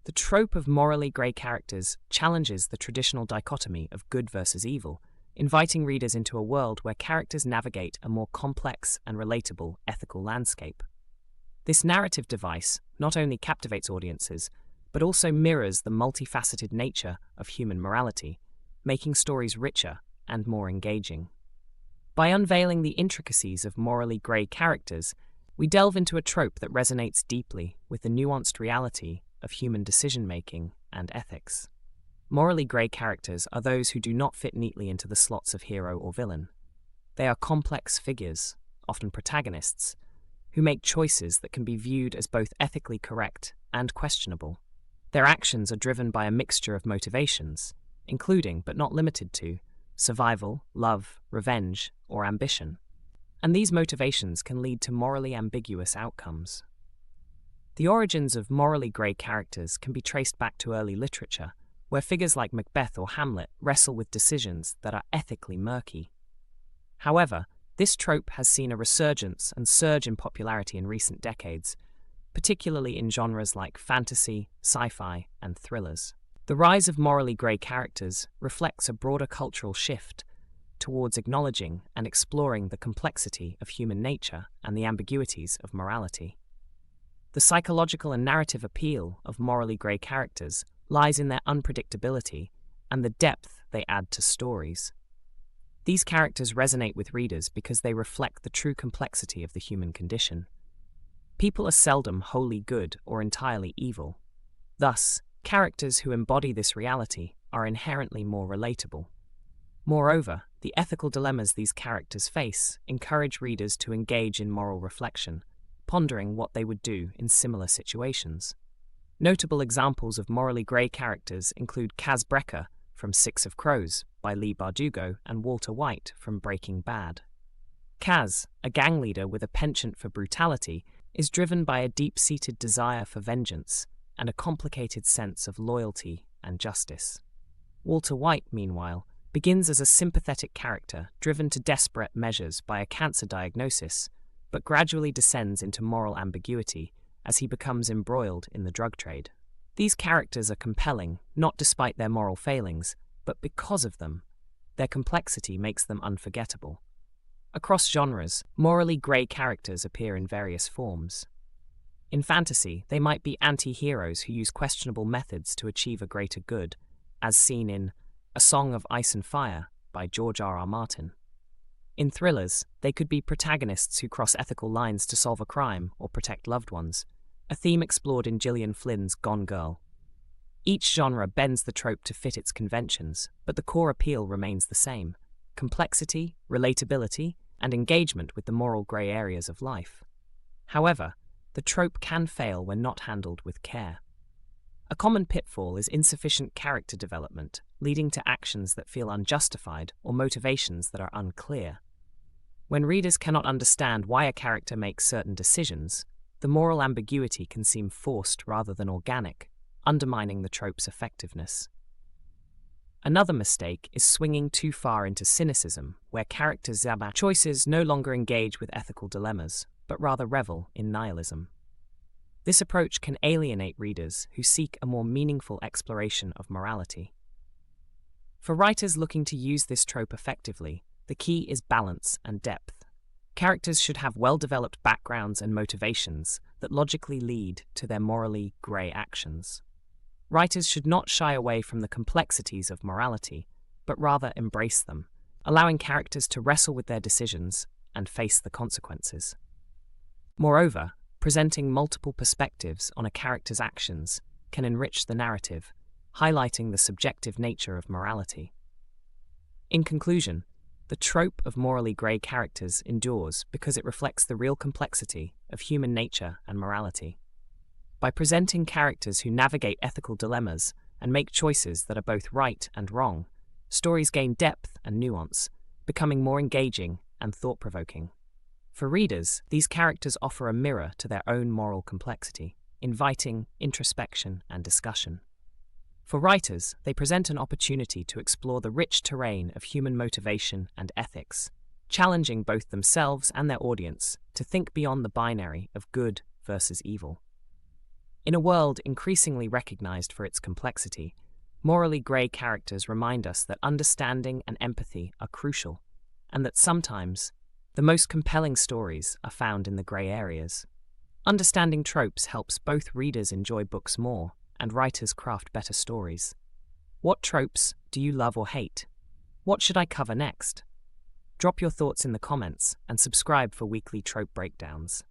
The trope of morally grey characters challenges the traditional dichotomy of good versus evil, inviting readers into a world where characters navigate a more complex and relatable ethical landscape. This narrative device not only captivates audiences, but also mirrors the multifaceted nature of human morality, making stories richer and more engaging. By unveiling the intricacies of morally grey characters, we delve into a trope that resonates deeply with the nuanced reality of human decision-making and ethics. Morally grey characters are those who do not fit neatly into the slots of hero or villain. They are complex figures, often protagonists, who make choices that can be viewed as both ethically correct and questionable. Their actions are driven by a mixture of motivations, including, but not limited to, survival, love, revenge, or ambition. And these motivations can lead to morally ambiguous outcomes. The origins of morally grey characters can be traced back to early literature, where figures like Macbeth or Hamlet wrestle with decisions that are ethically murky. However, this trope has seen a resurgence and surge in popularity in recent decades, particularly in genres like fantasy, sci-fi, and thrillers. The rise of morally grey characters reflects a broader cultural shift towards acknowledging and exploring the complexity of human nature and the ambiguities of morality. The psychological and narrative appeal of morally grey characters lies in their unpredictability and the depth they add to stories. These characters resonate with readers because they reflect the true complexity of the human condition. People are seldom wholly good or entirely evil. Thus, characters who embody this reality are inherently more relatable. Moreover, the ethical dilemmas these characters face encourage readers to engage in moral reflection, pondering what they would do in similar situations. Notable examples of morally grey characters include Kaz Brekker from Six of Crows by Leigh Bardugo and Walter White from Breaking Bad. Kaz, a gang leader with a penchant for brutality, is driven by a deep-seated desire for vengeance and a complicated sense of loyalty and justice. Walter White, meanwhile, begins as a sympathetic character driven to desperate measures by a cancer diagnosis, but gradually descends into moral ambiguity as he becomes embroiled in the drug trade. These characters are compelling, not despite their moral failings, but because of them. Their complexity makes them unforgettable. Across genres, morally grey characters appear in various forms. In fantasy, they might be anti-heroes who use questionable methods to achieve a greater good, as seen in A Song of Ice and Fire by George R.R. Martin. In thrillers, they could be protagonists who cross ethical lines to solve a crime or protect loved ones, a theme explored in Gillian Flynn's Gone Girl. Each genre bends the trope to fit its conventions, but the core appeal remains the same: complexity, relatability, and engagement with the moral grey areas of life. However, the trope can fail when not handled with care. A common pitfall is insufficient character development, leading to actions that feel unjustified or motivations that are unclear. When readers cannot understand why a character makes certain decisions, the moral ambiguity can seem forced rather than organic, undermining the trope's effectiveness. Another mistake is swinging too far into cynicism, where characters' choices no longer engage with ethical dilemmas, but rather revel in nihilism. This approach can alienate readers who seek a more meaningful exploration of morality. For writers looking to use this trope effectively, the key is balance and depth. Characters should have well-developed backgrounds and motivations that logically lead to their morally grey actions. Writers should not shy away from the complexities of morality, but rather embrace them, allowing characters to wrestle with their decisions and face the consequences. Moreover, presenting multiple perspectives on a character's actions can enrich the narrative, highlighting the subjective nature of morality. In conclusion, the trope of morally grey characters endures because it reflects the real complexity of human nature and morality. By presenting characters who navigate ethical dilemmas and make choices that are both right and wrong, stories gain depth and nuance, becoming more engaging and thought-provoking. For readers, these characters offer a mirror to their own moral complexity, inviting introspection and discussion. For writers, they present an opportunity to explore the rich terrain of human motivation and ethics, challenging both themselves and their audience to think beyond the binary of good versus evil. In a world increasingly recognized for its complexity, morally grey characters remind us that understanding and empathy are crucial, and that sometimes the most compelling stories are found in the grey areas. Understanding tropes helps both readers enjoy books more and writers craft better stories. What tropes do you love or hate? What should I cover next? Drop your thoughts in the comments and subscribe for weekly trope breakdowns.